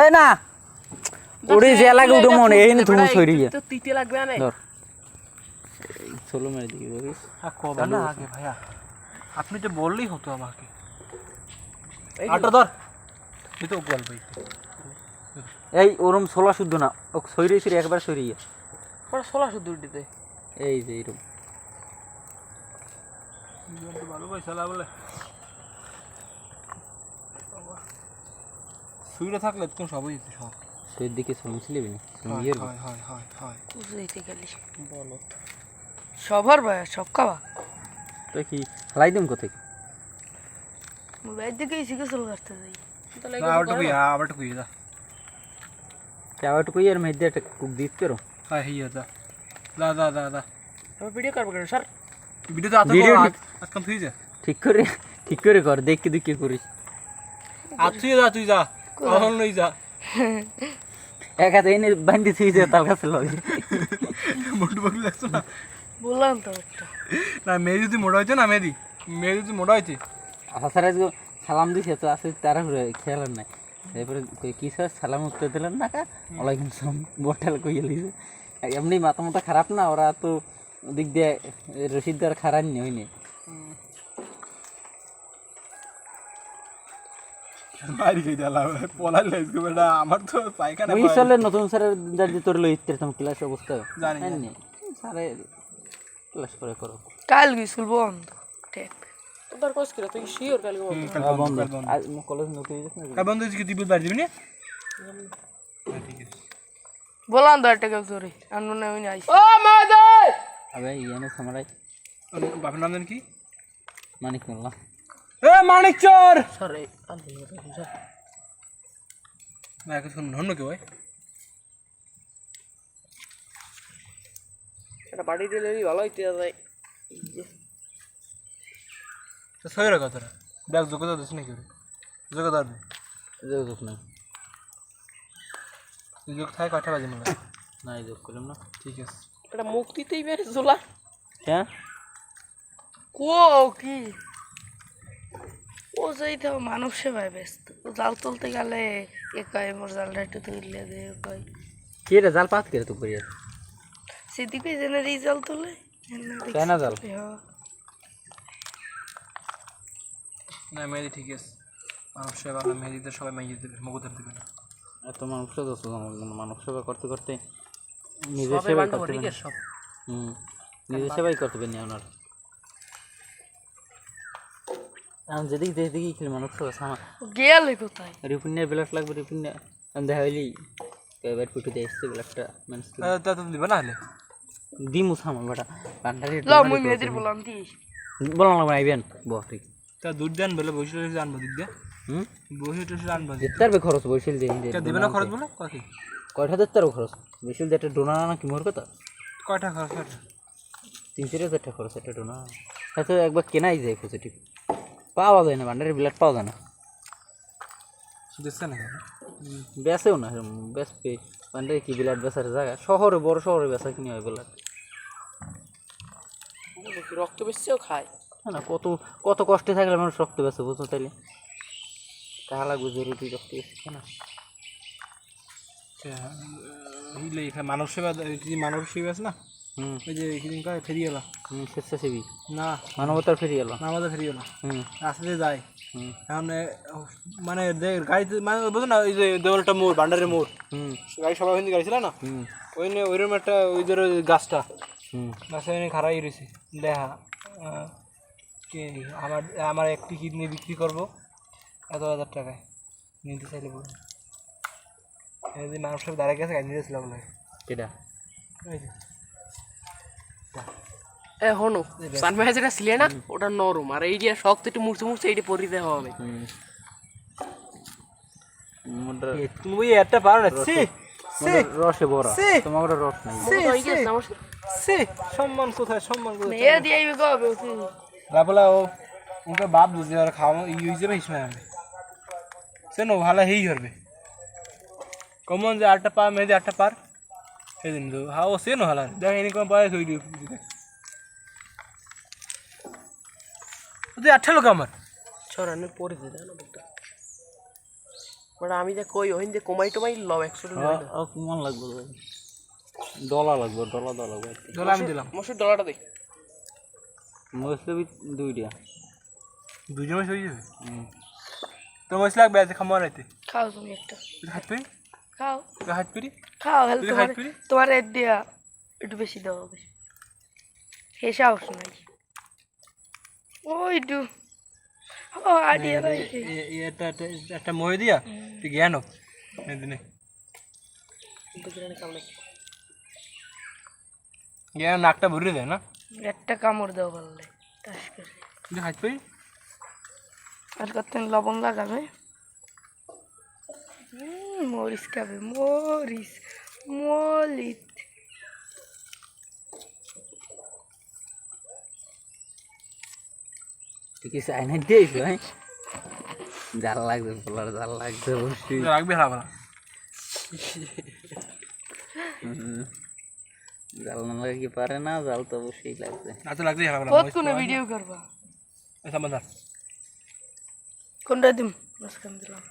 এই না ওরে যে লাগে উঠো মনে এই নি তুমি ছড়ি গিয়া তো তিতে লাগবে না ধর চলো মেরে দিই বলিস হ্যাঁ কবে না আগে ভাইয়া আপনি তো বললেই হতো আমাকে আটা ধর এই তো গল্প এই ওরম 16 শুদ্ধ না ও ছড়ি ছড়ি একবার ছড়ি গিয়া ওরা 16 শুদ্ধ দিতে এই যে এরকম ভালো পয়সা লাগলে সুইটা থাকলে তো সবই দিতে সব সেই দিকে শুনছিলি না ইয়ের হয় হয় হয় হয় বুঝাইতে গেলি বলো সবার ভাই সব খাওয়া তো কি লাই দিম কোথায় মোবাইল থেকে শিখে চলে আসতে যাই তাহলে আবার কুই দা চাওয়া টুকু ইয়ার মধ্যে একটা কুক দিত করো হ্যাঁ হিয়া দা দা দা দা দা আমি ভিডিও করব কেন স্যার ভিডিও তো আজকাল তুই যা ঠিক করে কর দেখ কি কি করিস তুই যা তুই যা এখন নই যা এক হাতে এনে বান্দি তুই যা তার কাছে লগে মোটু বাকি লাগছো না বললাম তো একটা না মেয়ে যদি মোটা হইতো না মেয়ে যদি মোটা হইতে আসার আজকে সালাম দিছে তো আছে তারা খেয়াল নাই এরপরে কি স্যার সালাম উত্তর দিলেন না কা ওয়ালাইকুম সালাম বটাল কইয়া লিছে এমনি মাথা খারাপ না ওরা তো দিক দিয়ে রশিদদার খারাপ নি হইনি বাইরে গিয়ে দিলাম পলার লাইছে বেটা আমার তো পায়খানা ওই চলে নতুন স্যারের দাদি তোর লই ইত্তেরতম ক্লাস অবস্থা জানি স্যারে ক্লাস করে করো কাল স্কুল বন্ধ ঠিক তোর কোর্স কি তুই শিওর কাল বন্ধ আজ কলেজ নতুন কাল বন্ধ কি দিবি বাইরে দিবি না ঠিক আছে বললাম তো একটা কেউ তোরে আনু না আমি আইছি ও মাদে আবে ইয়ানে সামরাই বাপের নাম জানি কি মানিক মোল্লা এ মানিক চোর সরি আনু না না কিছু নন্ন কে ভাই এটা বাড়ি দিলে ভালো হইতে যায় তো সইরা কথাটা দেখ যোগ্যতা দিস নাকি যোগ্যতা দিবি যোগ না যোগ থাকে কয়টা বাজে মনে না যোগ করলাম না ঠিক আছে এটা মুক্তিতেই বের জোলা হ্যাঁ কো কি ও যাইতে মানব সেবায় ব্যস্ত জাল তুলতে গেলে একাই মোর জালটা একটু তুললে দে কই কে রে জাল পাত করে তো করিয়া সেদিকে জেনে এই জাল তুলে কেনা জাল না মেহেদি ঠিক আছে মানুষ সেবা মেহেদিদের সবাই মেয়ে দেবে মগুদের দেবে না এত মানুষ তো মানব সেবা করতে করতে নিজের সেবা করতে সব নিজের সেবাই করতে পারেনি ওনার আমি যেদিকে খেলে মানুষ সেবা সামা গেলে কোথায় রিপুনের ব্লাড লাগবে রিপুনে দেখা হইলি এবার পুটু দিয়ে এসছে ব্লাডটা মানুষ তা তো দিবে না হলে দিমু সামা বেটা বান্ডারি ল মুই মেয়েদের বললাম দিস বললাম লাগবে আইবেন বহ ঠিক তা দুধ দেন বলে বসে আনবো দিক দিয়ে বসে টসে আনবো যেতে খরচ বৈশাল দিয়ে দেবে না খরচ বলে কত কয়টা দিতে খরচ বৈশাল দিয়ে একটা ডোনা না কি মোর কথা কয়টা খরচ 3-4 হাজার টাকা খরচ একটা ডোনা হয়তো একবার কেনাই যায় খুঁজে ঠিক পাওয়া যায় না বান্ডারি ব্লাড পাওয়া যায় না দিচ্ছে না বেচেও না বেশ পে বান্ডারি কি ব্লাড বেচার জায়গা শহরে বড় শহরে বেচা কিনে হয় ব্লাড রক্ত বেশিও খায় না কত কষ্টে থাকলে মানুষ রক্ত বেছে বুঝো তাইলে টাকা লাগবে জরুরি রক্ত বেছে না মানব সেবা আছে না ওই যে ফেরি এলা স্বেচ্ছাসেবী না মানবতার ফেরি এলো না আমাদের ফেরি এলা রাস্তাতে যায় এখন মানে গাড়িতে মানে বুঝো না ওই যে দেওয়ালটা মোড় ভান্ডারের মোড় গাড়ি সবাই ওখান গাড়ি ছিল না ওই নিয়ে ওইরকম একটা ওই ধরো গাছটা গাছটা এনে খারাই রয়েছে দেখা আমার একটি কিডনি বিক্রি করবো 1,000 টাকায় নিতে চাইলে বলুন যদি মানুষ সব দাঁড়িয়ে গেছে গাড়ি নিতেছিল বলে এটা হনো সানমাইজ যেটা ছিলে না ওটা নরম আর এই যে শক্ত একটু মুড়ছে এইটা পরিতে হবে তুমি একটা পারো না রসে ভরা তোমার রস নাই সম্মান কোথায় এ দিয়ে হবে বলা ও উনকে বাপ বুঝে আর খাওয়া ইয়ে যাবে ইসমে সে নো ভালো হেই করবে কমন যে 8টা পা মেয়েদের 8টা পার সেই দিন তো হ্যাঁ ও সে নো হালা দেখ এনে কম পায় থই দিই ওদের 8 লোক আমার ছড়ানো পড়ে দিই না ওটা আমি যে কই ওহিন যে কমাই টমাই লও 100 টাকা কমান লাগবে ভাই ডলা লাগবে ডলা ডলা লাগবে দোলা আমি দিলাম মসুর ডলারটা দে মসলা দুইটা দুজন মাস হয়ে যাবে তো মাস লাগবে আজ খামা রাইতে খাও তুমি একটা হাত পেরি খাও হাত পেরি খাও হেল তুই তোমার হাত পেরি তোমার এর দিয়া একটু বেশি দাও বেশি হেসা অবশ্য নাই ওই ডু ও আইডিয়া রাইছে এটা একটা মই দিয়া তুই জ্ঞান দিনে দুজনে কাম নাই জ্ঞান নাকটা ভরে দেয় না একটা কামড় দাও বললে টাস করে তুই হাত পেরি আর কত লবণ লাগাবে মরিচ খাবে মরিচ মলিত তুই কি চাইনা দিয়েছ ভাই জাল লাগবে পোলার জাল লাগবে অবশ্যই রাখবি হারা জাল না লাগে কি পারে না জাল তো অবশ্যই লাগবে না তো লাগবে হারা কতক্ষণে ভিডিও করবা সামাদার কোনটা দিম মাঝখান দিলাম